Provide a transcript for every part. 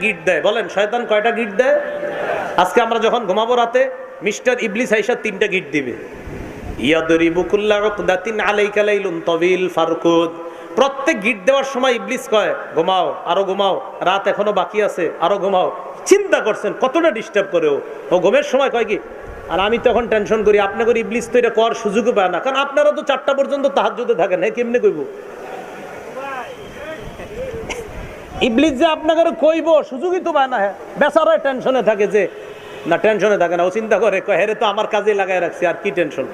গিট দেয়। বলেন শয়তান কয়টা গিট দেয়? আজকে আমরা যখন ঘুমাবো রাতে, মিস্টার ইবলিস আইসা 3টা গিট দিবে। ইয়াদরিবু কুল্লা উকদাতিন আলাইকা লাইলুন তাবিল ফারকুদ। প্রত্যেক গিট দেওয়ার সময় ইবলিস কয় ঘুমাও, আরো ঘুমাও, রাত এখনো বাকি আছে, আরো ঘুমাও। চিন্তা করছেন কতটা ডিস্টার্ব করে ও ঘুমের সময় কয় কি। আর আমি তখন টেনশন করি, আপনাদের ইবলিস তো এটা করার সুযোগও পায় না, কারণ আপনারা তো 4টা পর্যন্ত তাহাজ্জুদে থাকেন। হ্যাঁ, কেমনে কইব? ইবলিস যে আপনাদের কইব সুযোগই তো পায় না। হ্যাঁ, বেচারা টেনশনে থাকে যে না, টেনশনে থাকে না, ও চিন্তা করে কয় হেরে তো আমার কাজে লাগাই রাখছি, আর কি টেনশন।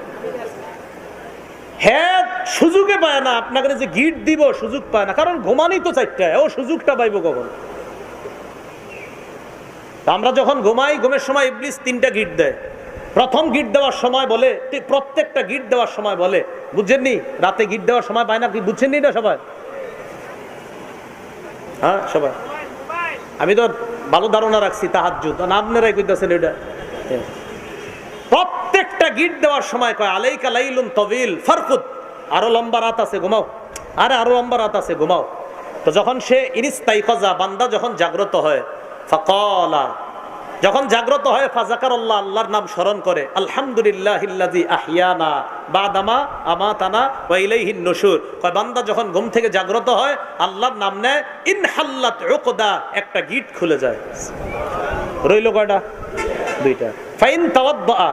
হ্যাঁ, সুযোগে পায় না, আপনাকে যে গিট দিব সুযোগ পায় না, কারণ ঘুমানি তো 4টায়, ও সুযোগটা পাইব কখন? আমরা যখন ঘুমাই, ঘুমের সময় ইবলিস 3টা গিট দেয়। প্রথম গিট দেওয়ার সময় বলে, প্রত্যেকটা গিট দেওয়ার সময় বলে, বুঝছেননি? রাতে গিট দেওয়ার সময় পায় না কি, বুঝছেননি না সবাই? হ্যাঁ সবাই, আমি তো ভালো ধারণা রাখছি তাহাজ্জুদ, না আপনারাই কইতাছেন এটা। প্রত্যেকটা গিট দেওয়ার সময় কয় আলাইকা লাইলুন তাবিল ফারকুদ, আরো লম্বা রাত আছে ঘুমাও, আরে আরো লম্বা রাত আছে ঘুমাও। তো যখন সে ইনিস্তাইকাজা, বান্দা যখন জাগ্রত হয়, ফাকালা, যখন জাগ্রত হয়, ফাযাকারাল্লাহ, আল্লাহর নাম স্মরণ করে, আলহামদুলিল্লাহিল্লাযী আহইয়ানা বাদামা আমাতানা ওয়া ইলাইহিন নুশুর। কয় বান্দা যখন ঘুম থেকে জাগ্রত হয়, আল্লাহর নাম নেয়, ইনহাল্লাত উকদা, একটা গিট খুলে যায়। রইল কয়টা? 2টা। ফাইন তাওয়াদ্দা,